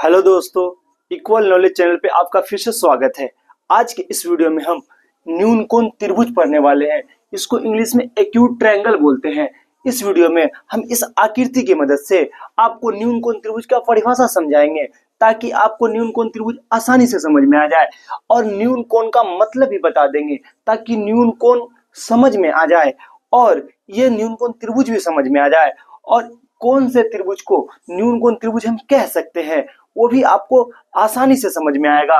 Hello दोस्तों, equal knowledge channel पे आपका फिर से स्वागत है। आज के इस वीडियो में हम न्यून कोण त्रिभुज पढ़ने वाले हैं। इसको इंग्लिश में एक्यूट ट्रायंगल बोलते हैं। इस वीडियो में हम इस आकृति की मदद से आपको न्यून कोण त्रिभुज का परिभाषा समझाएंगे, ताकि आपको न्यून कोण त्रिभुज आसानी से समझ में आ जाए, और न्यून कोण का मतलब भी बता देंगे ताकि न्यून कोण समझ में आ जाए और ये न्यून कोण त्रिभुज भी समझ में आ जाए, और कौन से त्रिभुज को न्यून कोण त्रिभुज हम कह सकते हैं वो भी आपको आसानी से समझ में आएगा।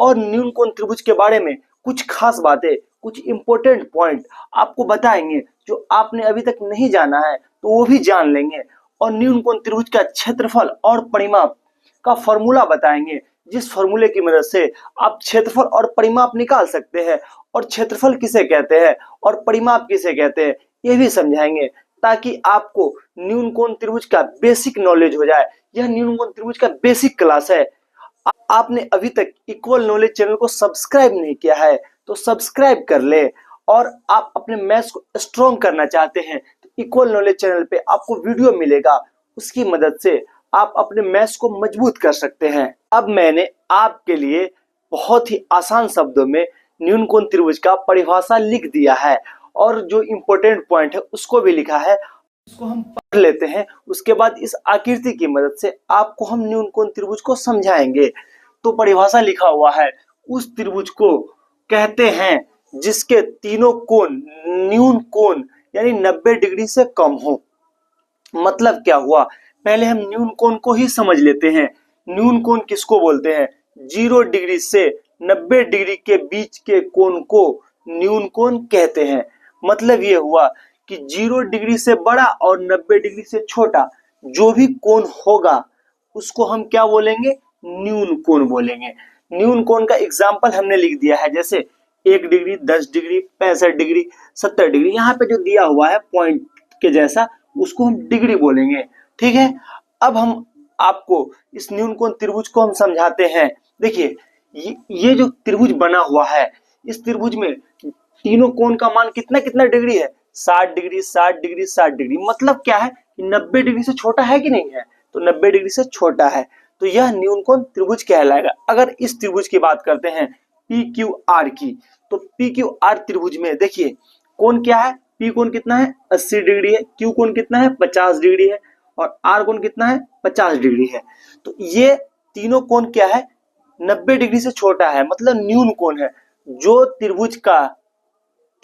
और न्यून कोण त्रिभुज के बारे में कुछ खास बातें, कुछ इंपॉर्टेंट पॉइंट आपको बताएंगे जो आपने अभी तक नहीं जाना है, तो वो भी जान लेंगे। और न्यून कोण त्रिभुज का क्षेत्रफल और परिमाप का फॉर्मूला बताएंगे, जिस फॉर्मूले की मदद से आप क्षेत्रफल और परिमाप निकाल सकते हैं। और क्षेत्रफल किसे कहते हैं और परिमाप किसे कहते हैं ये भी समझाएंगे, ताकि आपको न्यून कोण त्रिभुज का बेसिक नॉलेज हो जाए। यह न्यून कोण त्रिभुज का बेसिक क्लास है। आपने अभी तक इक्वल नॉलेज चैनल को सब्सक्राइब नहीं किया है तो सब्सक्राइब कर ले। और आप अपने मैथ्स को स्ट्रॉन्ग करना चाहते हैं तो इक्वल नॉलेज चैनल पे आपको वीडियो मिलेगा, उसकी मदद से आप अपने मैथ्स को मजबूत कर सकते हैं। अब मैंने आपके लिए बहुत ही आसान शब्दों में न्यून कोण त्रिभुज का परिभाषा लिख दिया है, और जो इम्पोर्टेंट पॉइंट है उसको भी लिखा है, उसको हम पढ़ लेते हैं। उसके बाद इस आकृति की मदद से आपको हम न्यून कोण त्रिभुज को समझाएंगे। तो परिभाषा लिखा हुआ है, उस त्रिभुज को कहते हैं जिसके तीनों कोण न्यून कोण यानी 90 डिग्री से कम हो। मतलब क्या हुआ, पहले हम न्यून कोण को ही समझ लेते हैं। न्यून कोण किसको बोलते हैं? 0 डिग्री से 90 डिग्री के बीच के कोण को न्यून कोण कहते हैं। मतलब ये हुआ कि 0 डिग्री से बड़ा और 90 डिग्री से छोटा जो भी कोण होगा उसको हम क्या बोलेंगे? न्यून कोण बोलेंगे। न्यून कोण का एग्जाम्पल हमने लिख दिया है, जैसे 1 डिग्री, 10 डिग्री, 65 डिग्री, 70 डिग्री। यहाँ पे जो दिया हुआ है पॉइंट के जैसा, उसको हम डिग्री बोलेंगे। ठीक है, अब हम आपको इस न्यून कोण त्रिभुज को हम समझाते हैं। देखिए, ये जो त्रिभुज बना हुआ है, इस त्रिभुज में तीनों कोण का मान कितना कितना डिग्री है? 60 डिग्री, 60 डिग्री, 60 डिग्री। मतलब क्या है कि 90 डिग्री से छोटा है कि नहीं है? तो 90 डिग्री से छोटा है, तो यह न्यून कोण त्रिभुज कहलाएगा। अगर इस त्रिभुज की बात करते हैं पी क्यू आर की, तो पी क्यू आर त्रिभुज में देखिए कोण क्या है? पी कोण कितना है? 80 डिग्री है। क्यू कोण कितना है? 50 डिग्री है। और आर कोण कितना है? 50 डिग्री है। तो ये तीनों कोण क्या है? 90 डिग्री से छोटा है, मतलब न्यून कोण है। जो त्रिभुज का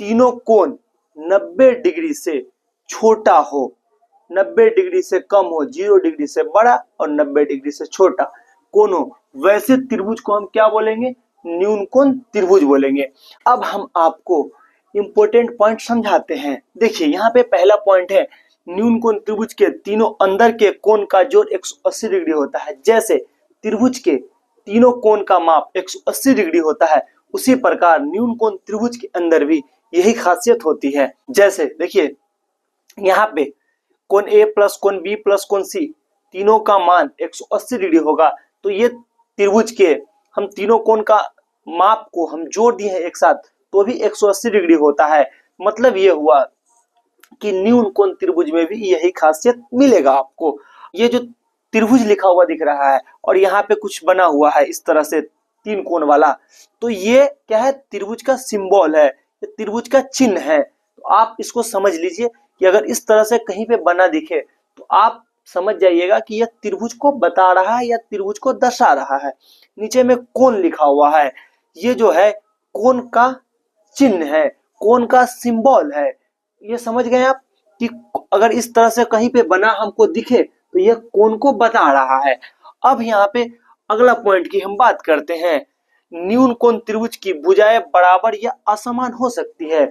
तीनों कोण 90 डिग्री से छोटा हो, 90 डिग्री से कम हो, 0 डिग्री से बड़ा और 90 डिग्री से छोटा कोण हो, वैसे त्रिभुज को हम क्या बोलेंगे? न्यून कोण त्रिभुज बोलेंगे। अब हम आपको इंपॉर्टेंट पॉइंट समझाते हैं। देखिए, यहाँ पे पहला पॉइंट है, न्यून कोण त्रिभुज के तीनों अंदर के कोण का जोड़ 180 डिग्री होता है। जैसे त्रिभुज के तीनों कोण का माप 180 डिग्री होता है, उसी प्रकार न्यून कोण त्रिभुज के अंदर भी यही खासियत होती है। जैसे देखिए, यहाँ पे कोण ए प्लस कोण बी प्लस कोण सी तीनों का मान 180 डिग्री होगा, तो ये त्रिभुज के हम तीनों कोण का माप को हम जोड़ दिए हैं एक साथ, तो भी 180 डिग्री होता है। मतलब ये हुआ कि न्यून कोण त्रिभुज में भी यही खासियत मिलेगा आपको। ये जो त्रिभुज लिखा हुआ दिख रहा है और यहाँ पे कुछ बना हुआ है इस तरह से 3 कोण वाला, तो ये क्या है? त्रिभुज का सिंबल है, ये त्रिभुज का चिन्ह है। तो आप इसको समझ लीजिए कि अगर इस तरह से कहीं पे बना दिखे तो आप समझ जाइएगा कि यह त्रिभुज को बता रहा है या त्रिभुज को दर्शा रहा है। नीचे में कोण लिखा हुआ है, ये जो है कोण का चिन्ह है, कोण का सिंबल है। ये समझ गए आप कि अगर इस तरह से कहीं पे बना हमको दिखे तो यह कोण को बता रहा है। अब यहाँ पे अगला पॉइंट की हम बात करते हैं। न्यून कोण त्रिभुज की भुजाएं बराबर या असमान हो सकती है।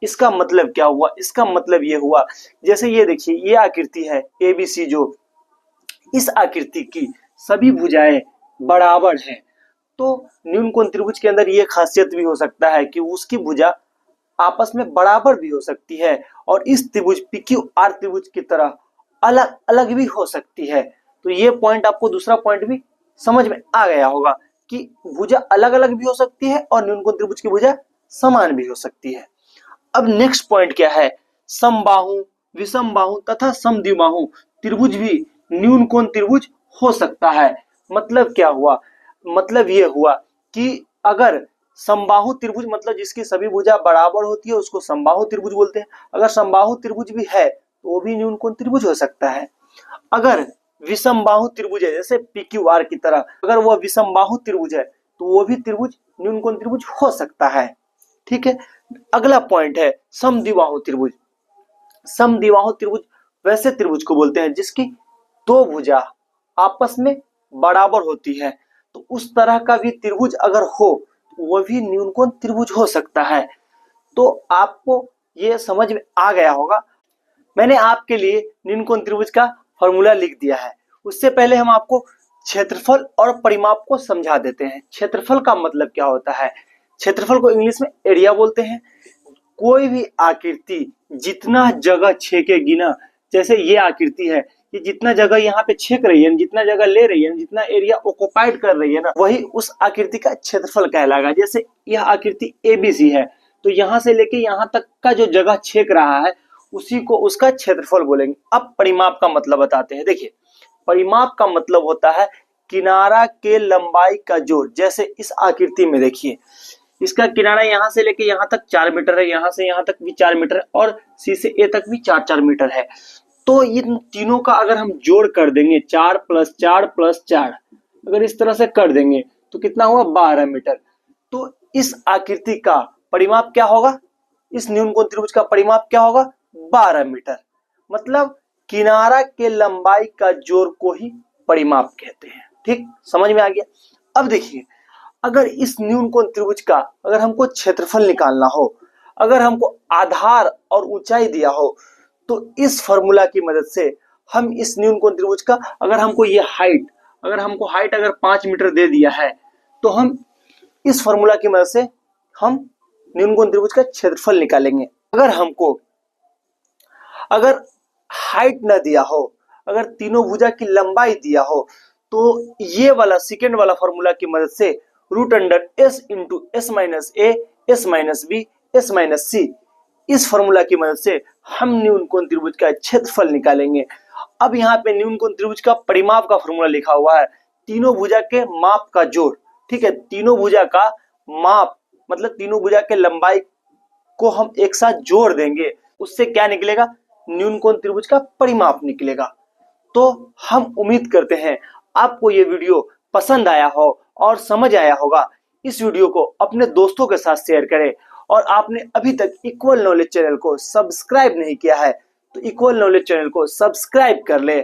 इसका मतलब क्या हुआ? इसका मतलब ये हुआ, जैसे ये देखिए, ये आकृति है एबीसी, जो इस आकृति की सभी भुजाएं बराबर हैं, तो न्यून कोण त्रिभुज के अंदर ये खासियत भी हो सकता है कि उसकी भुजा आपस में बराबर भी हो सकती है, और इस त्रिभुज पी क्यू आर त्रिभुज की तरह अलग अलग भी हो सकती है। तो ये पॉइंट आपको, दूसरा पॉइंट भी समझ में आ गया होगा कि भुजा अलग अलग भी हो सकती है और न्यून कोण त्रिभुज की भुजा समान भी हो सकती है। अब नेक्स्ट पॉइंट क्या है? समबाहु, विषमबाहु तथा समद्विबाहु त्रिभुज भी न्यून कोण त्रिभुज हो सकता है। मतलब क्या हुआ? मतलब ये हुआ कि अगर समबाहु त्रिभुज मतलब जिसकी सभी भुजा बराबर होती है उसको समबाहु त्रिभुज बोलते हैं। अगर समबाहु त्रिभुज भी है तो वो भी न्यून कोण त्रिभुज हो सकता है। अगर विषमबाहु त्रिभुज है जैसे PQR की तरह, अगर वह विषमबाहु त्रिभुज है तो वो भी त्रिभुज न्यून कोण त्रिभुज हो सकता है। ठीक है, अगला पॉइंट है समद्विबाहु त्रिभुज। समद्विबाहु त्रिभुज वैसे त्रिभुज को बोलते हैं जिसकी दो भुजा आपस में बराबर होती है, तो उस तरह का भी त्रिभुज अगर हो तो वह भी न्यून कोण त्रिभुज हो सकता है। तो आपको ये समझ में आ गया होगा। मैंने आपके लिए न्यून कोण त्रिभुज का फॉर्मूला लिख दिया है। उससे पहले हम आपको क्षेत्रफल और परिमाप को समझा देते हैं। क्षेत्रफल का मतलब क्या होता है? क्षेत्रफल को इंग्लिश में एरिया बोलते हैं। कोई भी आकृति जितना जगह छेकेगी ना, जैसे ये आकृति है, ये जितना जगह यहाँ पे छेक रही है, जितना जगह ले रही है, जितना एरिया ऑक्युपाइड कर रही है ना, वही उस आकृति का क्षेत्रफल कहलाएगा। जैसे यह आकृति ABC है तो यहाँ से लेके यहाँ तक का जो जगह छेक रहा है उसी को उसका क्षेत्रफल बोलेंगे। अब परिमाप का मतलब बताते हैं। देखिए, परिमाप का मतलब होता है किनारा के लंबाई का जोड़। जैसे इस आकृति में देखिए, इसका किनारा यहाँ से लेके यहाँ तक 4 मीटर है, यहाँ से यहाँ तक भी 4 मीटर है और C से A तक भी 4-4 मीटर है। तो इन तीनों का अगर हम जोड़ कर देंगे 4 + 4 + 4, अगर इस तरह से कर देंगे तो कितना हुआ? 12 मीटर। तो इस आकृति का परिमाप क्या होगा? इस न्यून कोण त्रिभुज का परिमाप क्या होगा? 12 मीटर। मतलब किनारा के लंबाई का जोड़ को ही परिमाप कहते हैं। ठीक, समझ में आ गया? अब देखिए, अगर इस न्यून कोण त्रिभुज का अगर हमको क्षेत्रफल निकालना हो, अगर हमको आधार और ऊंचाई दिया हो, तो इस फॉर्मूला की मदद से हम इस न्यून कोण त्रिभुज का अगर हमको ये हाइट अगर 5 मीटर दे दिया है तो हम इस फॉर्मूला की मदद से हम न्यून कोण त्रिभुज का क्षेत्रफल निकालेंगे। अगर हाइट न दिया हो, अगर तीनों भुजा की लंबाई दिया हो, तो ये वाला सेकेंड वाला फॉर्मूला की मदद से √S × S - A S - B S - C, इस फॉर्मूला की मदद से हम न्यून कोण त्रिभुज का क्षेत्रफल निकालेंगे। अब यहाँ पे न्यून कोण त्रिभुज का परिमाप का फॉर्मूला लिखा हुआ है, तीनों भुजा के माप का जोड़। ठीक है, तीनों भुजा का माप मतलब तीनों भुजा के लंबाई को हम एक साथ जोड़ देंगे, उससे क्या निकलेगा? न्यून कोण त्रिभुज का परिमाप निकलेगा। तो हम उम्मीद करते हैं आपको ये वीडियो पसंद आया हो और समझ आया होगा। इस वीडियो को अपने दोस्तों के साथ शेयर करें और आपने अभी तक इक्वल नॉलेज चैनल को सब्सक्राइब नहीं किया है तो इक्वल नॉलेज चैनल को सब्सक्राइब कर ले